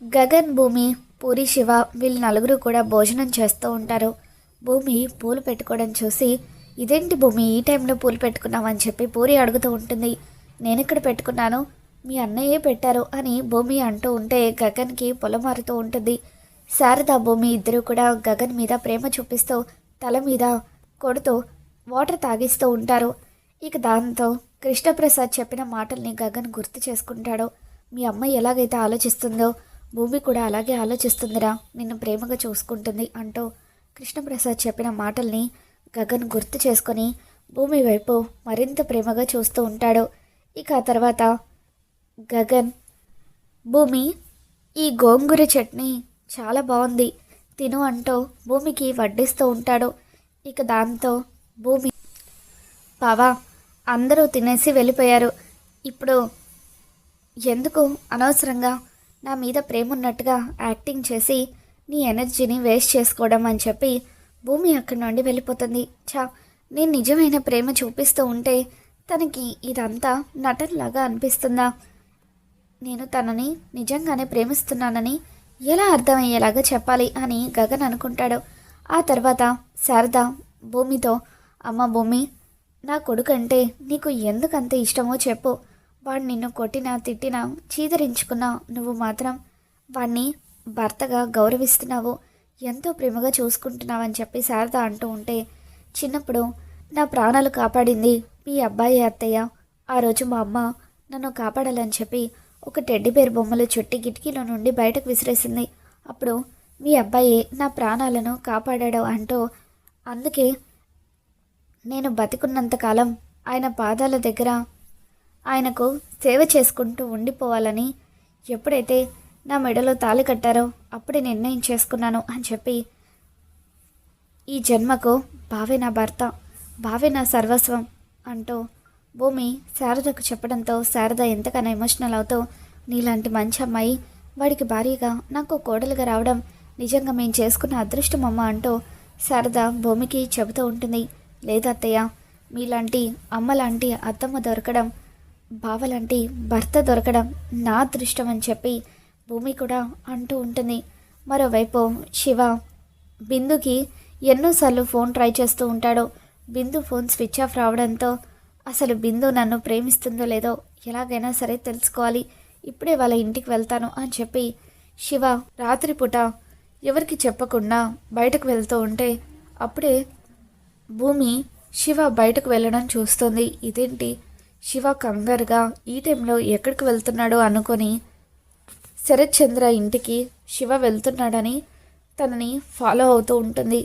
గగన్, భూమి, పూరి, శివ వీళ్ళు నలుగురు కూడా భోజనం చేస్తూ ఉంటారు. భూమి పూలు పెట్టుకోవడం చూసి, ఇదేంటి భూమి ఈ టైంలో పూలు పెట్టుకున్నామని చెప్పి పూరి అడుగుతూ ఉంటుంది. నేనెక్కడ పెట్టుకున్నాను, మీ అన్నయ్యే పెట్టారు అని భూమి అంటూ ఉంటే గగన్కి పొలమారుతూ ఉంటుంది. శారద, భూమి ఇద్దరు కూడా గగన్ మీద ప్రేమ చూపిస్తూ తల మీద కొడుతూ వాటర్ తాగిస్తూ ఉంటారు. ఇక దాంతో కృష్ణప్రసాద్ చెప్పిన మాటల్ని గగన్ గుర్తు చేసుకుంటాడు. మీ అమ్మ ఎలాగైతే ఆలోచిస్తుందో భూమి కూడా అలాగే ఆలోచిస్తుందిరా, నిన్ను ప్రేమగా చూసుకుంటుంది అంటూ కృష్ణప్రసాద్ చెప్పిన మాటల్ని గగన్ గుర్తు చేసుకొని భూమి వైపు మరింత ప్రేమగా చూస్తూ ఉంటాడు. ఇక ఆ తర్వాత గగన్, భూమి ఈ గోంగూర చట్నీ చాలా బాగుంది తిను అంటూ భూమికి వడ్డిస్తూ ఉంటాడు. ఇక దాంతో భూమి, బావా అందరూ తినేసి వెళ్ళిపోయారు, ఇప్పుడు ఎందుకు అనవసరంగా నా మీద ప్రేమ ఉన్నట్టుగా యాక్టింగ్ చేసి నీ ఎనర్జీని వేస్ట్ చేసుకోవడం అని చెప్పి భూమి అక్కడి నుండి వెళ్ళిపోతుంది. నేను నిజమైన ప్రేమ చూపిస్తూ ఉంటే తనకి ఇదంతా నటనలాగా అనిపిస్తుందా? నేను తనని నిజంగానే ప్రేమిస్తున్నానని ఎలా అర్థమయ్యేలాగా చెప్పాలి అని గగన్ అనుకుంటాడు. ఆ తర్వాత శారద భూమితో, అమ్మ భూమి, నా కొడుకంటే నీకు ఎందుకంత ఇష్టమో చెప్పు. వాడు నిన్ను కొట్టినా తిట్టినా చీదరించుకున్నా నువ్వు మాత్రం వాడిని భర్తగా గౌరవిస్తున్నావు, ఎంతో ప్రేమగా చూసుకుంటున్నావని చెప్పి శారద అంటూ ఉంటే, చిన్నప్పుడు నా ప్రాణాలు కాపాడింది మీ అబ్బాయి అత్తయ్య. ఆ రోజు మా అమ్మ నన్ను కాపాడాలని చెప్పి ఒక టెడ్డీ బేర్ బొమ్మలు చుట్టి కిటికీలో నుండి బయటకు విసిరేసింది. అప్పుడు మీ అబ్బాయి నా ప్రాణాలను కాపాడాడు అంటూ, అందుకే నేను బతికున్నంతకాలం ఆయన పాదాల దగ్గర ఆయనకు సేవ చేసుకుంటూ ఉండిపోవాలని ఎప్పుడైతే నా మెడలో తాళి కట్టారో అప్పుడే నిర్ణయం చేసుకున్నాను అని చెప్పి, ఈ జన్మకు బావే నా భర్త, బావే నా సర్వస్వం అంటూ భూమి శారదకు చెప్పడంతో శారద ఎంతగానో ఎమోషనల్ అవుతూ, నీలాంటి మంచి అమ్మాయి వాడికి భార్యగా నాకు కోడలుగా రావడం నిజంగా మేము చేసుకున్న అదృష్టం అమ్మ అంటూ శారద భూమికి చెబుతూ ఉంటుంది. లేదత్తయ్య, మీలాంటి అమ్మలాంటి అత్తమ్మ దొరకడం, బావలాంటి భర్త దొరకడం నా అదృష్టం అని చెప్పి భూమి కూడా అంటూ ఉంటుంది. మరోవైపు శివ బిందుకి ఎన్నోసార్లు ఫోన్ ట్రై చేస్తూ ఉంటాడు. బిందు ఫోన్ స్విచ్ ఆఫ్ రావడంతో అసలు బిందు నన్ను ప్రేమిస్తుందో లేదో ఎలాగైనా సరే తెలుసుకోవాలి, ఇప్పుడే వాళ్ళ ఇంటికి వెళ్తాను అని చెప్పి శివ రాత్రిపూట ఎవరికి చెప్పకుండా బయటకు వెళ్తూ ఉంటే అప్పుడే భూమి శివ బయటకు వెళ్ళడం చూస్తుంది. ఇదేంటి శివ కంగారుగా ఈ టైంలో ఎక్కడికి వెళ్తున్నాడో అనుకొని శరత్ చంద్ర ఇంటికి శివ వెళ్తున్నాడని తనని ఫాలో అవుతూ ఉంటుంది.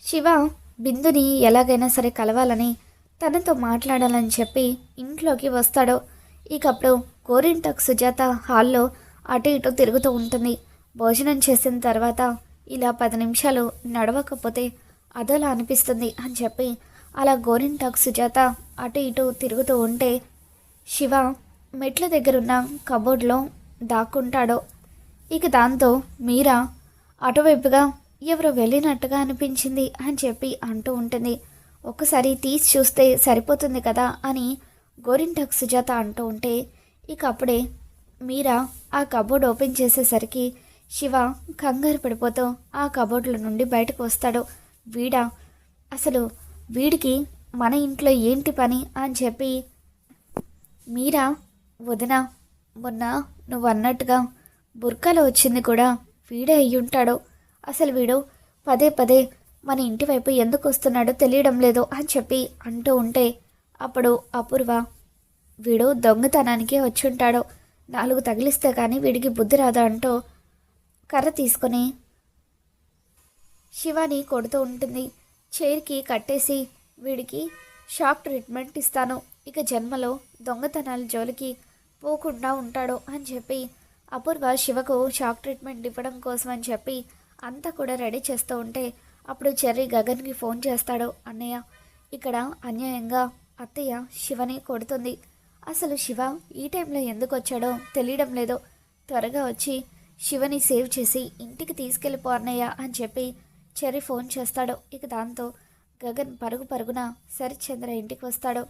శివ బిందుని ఎలాగైనా సరే కలవాలని తనతో మాట్లాడాలని చెప్పి ఇంట్లోకి వస్తాడు. ఇకప్పుడు గోరింటాక్ సుజాత హాల్లో అటు ఇటు తిరుగుతూ ఉంటుంది. భోజనం చేసిన తర్వాత ఇలా 10 నిమిషాలు నడవకపోతే అదోలా అనిపిస్తుంది అని చెప్పి అలా గోరింటాక్ సుజాత అటు ఇటు తిరుగుతూ ఉంటే శివ మెట్ల దగ్గరున్న కబోర్డ్లో దాక్కుంటాడు. ఇక దాంతో మీరా అటువైపుగా ఎవరో వెళ్ళినట్టుగా అనిపించింది అని చెప్పి అంటూ ఉంటుంది. ఒక్కసారి తీసి చూస్తే సరిపోతుంది కదా అని గోరింటాక్ సుజాత అంటూ ఉంటే ఇక అప్పుడే మీరా ఆ కబోర్డ్ ఓపెన్ చేసేసరికి శివ కంగారు పడిపోతూ ఆ కబోర్డ్ల నుండి బయటకు వస్తాడు. వీడా, అసలు వీడికి మన ఇంట్లో ఏంటి పని అని చెప్పి, మీరా వదిన, మొన్న నువ్వు అన్నట్టుగా బుర్కాలో వచ్చింది కూడా వీడే అయ్యుంటాడు, అసలు వీడు పదే పదే మన ఇంటి వైపు ఎందుకు వస్తున్నాడో తెలియడం లేదు అని చెప్పి అంటూ ఉంటే అప్పుడు అపూర్వ, వీడు దొంగతనానికే వచ్చుంటాడు, 4 తగిలిస్తే కానీ వీడికి బుద్ధి రాదా అంటూ కర్ర తీసుకొని శివాని కొడుతూ ఉంటుంది. చైర్కి కట్టేసి వీడికి షాక్ ట్రీట్మెంట్ ఇస్తాను, ఇక జన్మలో దొంగతనాల జోలికి పోకుండా ఉంటాడు అని చెప్పి అపూర్వ శివకు షాక్ ట్రీట్మెంట్ ఇవ్వడం కోసం అని చెప్పి అంతా కూడా రెడీ చేస్తూ ఉంటే అప్పుడు చెర్రీ గగన్కి ఫోన్ చేస్తాడు. అన్నయ్య, ఇక్కడ అన్యాయంగా అత్తయ్య శివని కొడుతుంది, అసలు శివ ఈ టైంలో ఎందుకు వచ్చాడో తెలియడం లేదు, త్వరగా వచ్చి శివని సేవ్ చేసి ఇంటికి తీసుకెళ్ళిపో అన్నయ్య అని చెప్పి చెర్రీ ఫోన్ చేస్తాడు. ఇక దాంతో గగన్ పరుగు పరుగున శరత్ చంద్ర ఇంటికి వస్తాడు.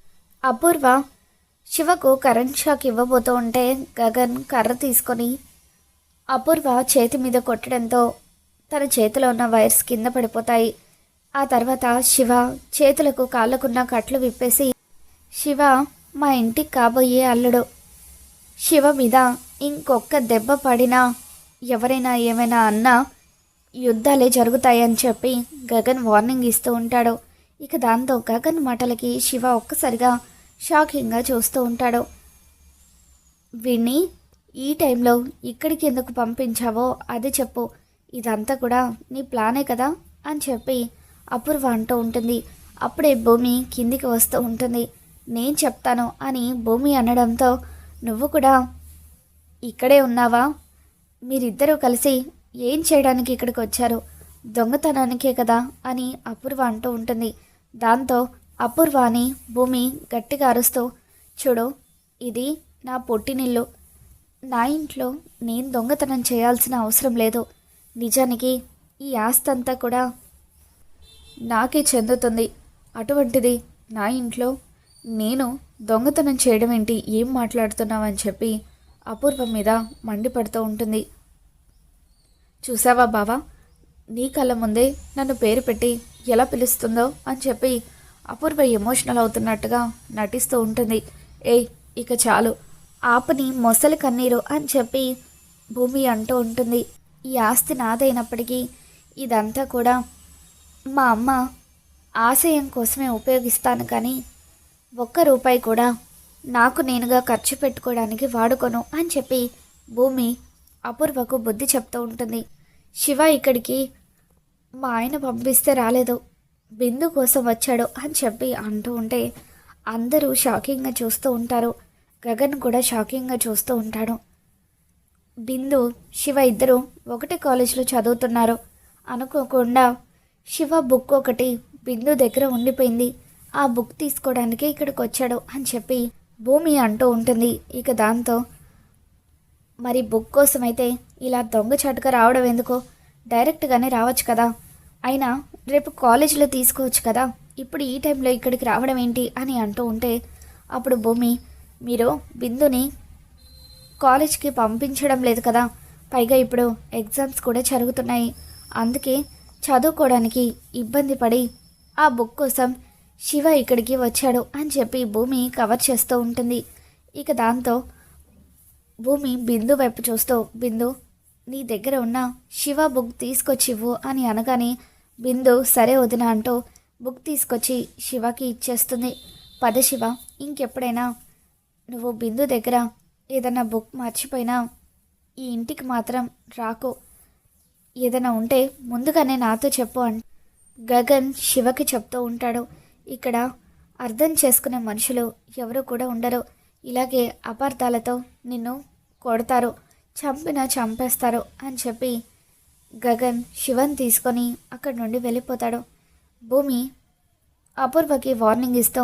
అపూర్వ శివకు కరెంట్ షాక్ ఇవ్వబోతూ ఉంటే గగన్ కర్ర తీసుకొని అపూర్వ చేతి మీద కొట్టడంతో తన చేతిలో ఉన్న వైర్స్ కింద పడిపోతాయి. ఆ తర్వాత శివ చేతులకు కాళ్ళకున్న కట్లు విప్పేసి, శివ మా ఇంటికి కాబోయే అల్లుడు, శివ మీద ఇంకొక్క దెబ్బ పడినా ఎవరైనా ఏమైనా అన్నా యుద్ధాలే జరుగుతాయని చెప్పి గగన్ వార్నింగ్ ఇస్తూ ఉంటాడు. ఇక దాంతో గగన్ మాటలకి శివ ఒక్కసారిగా షాకింగ్గా చూస్తూ ఉంటాడు. వీణ్ణి ఈ టైంలో ఇక్కడికి ఎందుకు పంపించావో అది చెప్పు, ఇదంతా కూడా నీ ప్లానే కదా అని చెప్పి అపూర్వ అంటూ ఉంటుంది. అప్పుడే భూమి కిందికి వస్తూ ఉంటుంది. నేను చెప్తాను అని భూమి అనడంతో, నువ్వు కూడా ఇక్కడే ఉన్నావా? మీరిద్దరూ కలిసి ఏం చేయడానికి ఇక్కడికి వచ్చారు? దొంగతనానికే కదా అని అపూర్వ అంటూ ఉంటుంది. దాంతో అపూర్వ అని భూమి గట్టిగా అరుస్తూ, చూడు, ఇది నా పుట్టినిల్లు, నా ఇంట్లో నేను దొంగతనం చేయాల్సిన అవసరం లేదు. నిజానికి ఈ ఆస్తి అంతా కూడా నాకే చెందుతుంది. అటువంటిది నా ఇంట్లో నేను దొంగతనం చేయడం ఏంటి? ఏం మాట్లాడుతున్నావని చెప్పి అపూర్వ మీద మండిపడుతూ ఉంటుంది. చూసావా బావా, నీ కళ్ళ ముందే నన్ను పేరు పెట్టి ఎలా పిలుస్తుందో అని చెప్పి అపూర్వ ఎమోషనల్ అవుతున్నట్టుగా నటిస్తూ ఉంటుంది. ఏయ్, ఇక చాలు, ఆపని మొసలి కన్నీరు అని చెప్పి భూమి అంటూ ఉంటుంది. ఈ ఆస్తి నాదైనప్పటికీ ఇదంతా కూడా మా అమ్మ ఆశయం కోసమే ఉపయోగిస్తాను, కానీ ఒక్క రూపాయి కూడా నాకు నేనుగా ఖర్చు పెట్టుకోవడానికి వాడుకోను అని చెప్పి భూమి అపూర్వకు బుద్ధి చెప్తూ ఉంటుంది. శివ ఇక్కడికి మా ఆయన పంపిస్తే రాలేదు, బిందు కోసం వచ్చాడు అని చెప్పి అంటూ ఉంటే అందరూ షాకింగ్గా చూస్తూ ఉంటారు. గగన్ కూడా షాకింగ్గా చూస్తూ ఉంటాడు. బిందు శివ ఇద్దరు ఒకటే కాలేజీలో చదువుతున్నారు. అనుకోకుండా శివ బుక్ ఒకటి బిందు దగ్గర ఉండిపోయింది, ఆ బుక్ తీసుకోవడానికి ఇక్కడికి వచ్చాడు అని చెప్పి భూమి అంటూ ఉంటుంది. ఇక దాంతో, మరి బుక్ కోసమైతే ఇలా దొంగచాటుగా రావడం ఎందుకు? డైరెక్ట్గానే రావచ్చు కదా, అయినా రేపు కాలేజీలో తీసుకోవచ్చు కదా, ఇప్పుడు ఈ టైంలో ఇక్కడికి రావడం ఏంటి అని అంటూ ఉంటే అప్పుడు భూమి, మీరు బిందుని కాలేజ్కి పంపించడం లేదు కదా, పైగా ఇప్పుడు ఎగ్జామ్స్ కూడా జరుగుతున్నాయి, అందుకే చదువుకోవడానికి ఇబ్బంది పడి ఆ బుక్ కోసం శివ ఇక్కడికి వచ్చాడు అని చెప్పి భూమి కవర్ చేస్తూ ఉంటుంది. ఇక దాంతో భూమి బిందు వైపు చూస్తూ, బిందు, నీ దగ్గర ఉన్న శివ బుక్ తీసుకొచ్చివ్వు అని అనగానే బిందు సరే వదిన అంటూ బుక్ తీసుకొచ్చి శివకి ఇచ్చేస్తుంది. పద శివ, ఇంకెప్పుడైనా నువ్వు బిందు దగ్గర ఏదైనా బుక్ మర్చిపోయినా ఈ ఇంటికి మాత్రం రాకు, ఏదైనా ఉంటే ముందుగానే నాతో చెప్పు అని గగన్ శివకి చెప్తూ ఉంటాడు. ఇక్కడ అర్థం చేసుకునే మనుషులు ఎవరు కూడా ఉండరు, ఇలాగే అపార్థాలతో నిన్ను కొడతారు, చంపినా చంపేస్తారు అని చెప్పి గగన్ శివన్ తీసుకొని అక్కడి నుండి వెళ్ళిపోతాడు. భూమి అపూర్వకి వార్నింగ్ ఇస్తూ,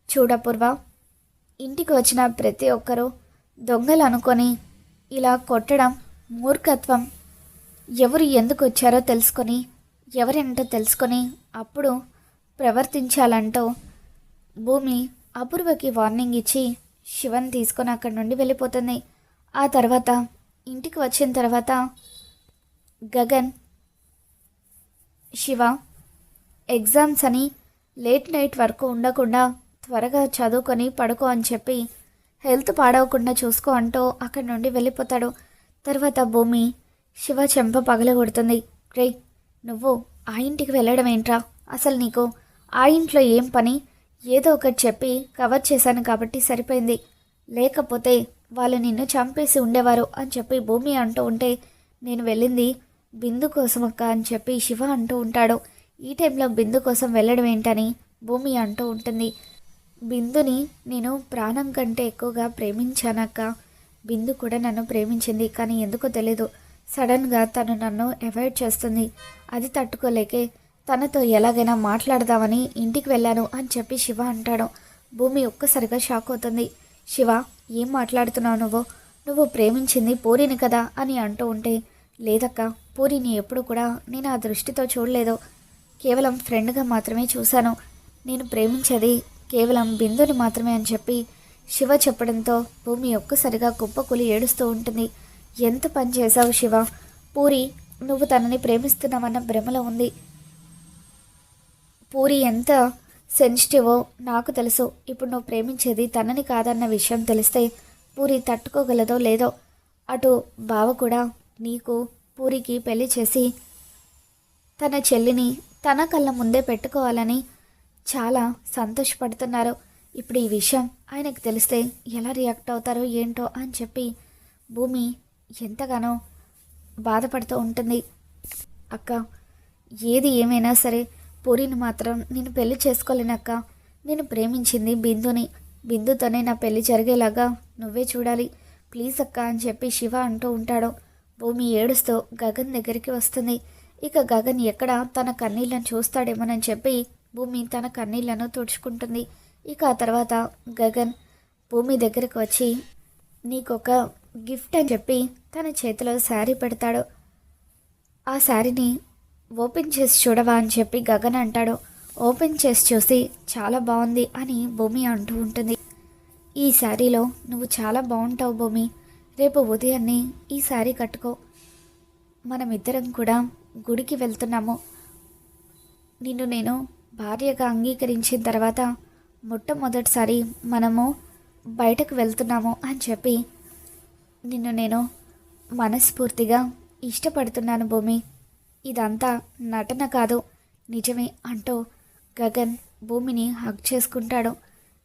చూడపూర్వ, ఇంటికి వచ్చిన ప్రతి ఒక్కరూ దొంగలు అనుకొని ఇలా కొట్టడం మూర్ఖత్వం, ఎవరు ఎందుకు వచ్చారో తెలుసుకొని ఎవరేంటో తెలుసుకొని అప్పుడు ప్రవర్తించాలంటూ భూమి అపూర్వకి వార్నింగ్ ఇచ్చి శివన్ తీసుకొని అక్కడి నుండి వెళ్ళిపోతుంది. ఆ తర్వాత ఇంటికి వచ్చిన తర్వాత గగన్, శివ, ఎగ్జామ్స్ అని లేట్ నైట్ వరకు ఉండకుండా త్వరగా చదువుకొని పడుకో అని చెప్పి హెల్త్ పాడవకుండా చూసుకో అంటూ అక్కడి నుండి వెళ్ళిపోతాడు. తర్వాత భూమి శివ చెంప పగలగొడుతుంది. రే, నువ్వు ఆ ఇంటికి వెళ్ళడం ఏంట్రా? అసలు నీకు ఆ ఇంట్లో ఏం పని? ఏదో ఒకటి చెప్పి కవర్ చేశాను కాబట్టి సరిపోయింది, లేకపోతే వాళ్ళు నిన్ను చంపేసి ఉండేవారు అని చెప్పి భూమి అంటూ ఉంటే, నేను వెళ్ళింది బిందు కోసం అక్క అని చెప్పి శివ అంటూ ఉంటాడు. ఈ టైంలో బిందు కోసం వెళ్ళడం ఏంటని భూమి అంటూ ఉంటుంది. బిందుని నేను ప్రాణం కంటే ఎక్కువగా ప్రేమించానక్క, బిందు కూడా నన్ను ప్రేమించింది, కానీ ఎందుకో తెలీదు సడన్గా తను నన్ను అవాయిడ్ చేస్తుంది, అది తట్టుకోలేకే తనతో ఎలాగైనా మాట్లాడదామని ఇంటికి వెళ్ళాను అని చెప్పి శివ అంటాడు. భూమి ఒక్కసారిగా షాక్ అవుతుంది. శివ, ఏం మాట్లాడుతున్నావు నువ్వు ప్రేమించింది పూరిని కదా అని అంటూ ఉంటే, లేదక్క, పూరిని ఎప్పుడు కూడా నేను ఆ దృష్టితో చూడలేదు, కేవలం ఫ్రెండ్గా మాత్రమే చూశాను, నేను ప్రేమించేది కేవలం బిందుని మాత్రమే అని చెప్పి శివ చెప్పడంతో భూమి ఒక్కసారిగా కుప్పకూలి ఏడుస్తూ ఉంటుంది. ఎంత పని చేశావు శివ. పూరి నువ్వు తనని ప్రేమిస్తున్నావన్న భ్రమలో ఉంది. పూరి ఎంత సెన్సిటివో నాకు తెలుసు. ఇప్పుడు నువ్వు ప్రేమించేది తనని కాదన్న విషయం తెలిస్తే పూరి తట్టుకోగలదో లేదో. అటు బావ కూడా నీకు పూరికి పెళ్లి చేసి తన చెల్లిని తన కళ్ళ ముందే పెట్టుకోవాలని చాలా సంతోషపడుతున్నారు. ఇప్పుడు ఈ విషయం ఆయనకు తెలిస్తే ఎలా రియాక్ట్ అవుతారో ఏంటో అని చెప్పి భూమి ఎంతగానో బాధపడుతూ ఉంటుంది. అక్క, ఏది ఏమైనా సరే పూరిని మాత్రం నేను పెళ్లి చేసుకోలేనక్క. నేను ప్రేమించింది బిందుని. బిందుతోనే నా పెళ్లి జరిగేలాగా నువ్వే చూడాలి ప్లీజ్ అక్క అని చెప్పి శివ అంటూ ఉంటాడు. భూమి ఏడుస్తూ గగన్ దగ్గరికి వస్తుంది. ఇక గగన్ ఎక్కడ తన కన్నీళ్ళను చూస్తాడేమోనని చెప్పి భూమి తన కన్నీళ్లను తుడుచుకుంటుంది. ఇక ఆ తర్వాత గగన్ భూమి దగ్గరికి వచ్చి నీకొక గిఫ్ట్ అని చెప్పి తన చేతిలో శారీ పెడతాడు. ఆ శారీని ఓపెన్ చేసి చూడవా అని చెప్పి గగన్ అంటాడు. ఓపెన్ చేసి చూసి చాలా బాగుంది అని భూమి అంటూ ఉంటుంది. ఈ శారీలో నువ్వు చాలా బాగుంటావు భూమి. రేపు ఉదయాన్నే ఈ శారీ కట్టుకో. మనమిద్దరం కూడా గుడికి వెళ్తున్నాము. నిన్ను నేను భార్యగా అంగీకరించిన తర్వాత మొట్టమొదటిసారి మనము బయటకు వెళ్తున్నాము అని చెప్పి నిన్ను నేను మనస్ఫూర్తిగా ఇష్టపడుతున్నాను భూమి. ఇదంతా నటన కాదు, నిజమే అంటూ గగన్ భూమిని హగ్ చేసుకుంటాడు.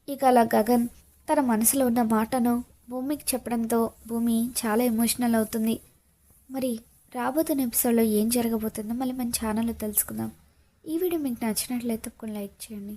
ఇక అలా గగన్ తన మనసులో ఉన్న మాటను భూమికి చెప్పడంతో భూమి చాలా ఎమోషనల్ అవుతుంది. మరి రాబోతున్న ఎపిసోడ్లో ఏం జరగబోతుందో మళ్ళీ మన ఛానల్లో తెలుసుకుందాం. ఈ వీడియో మీకు నచ్చినట్లయితే తప్పకుండా లైక్ చేయండి.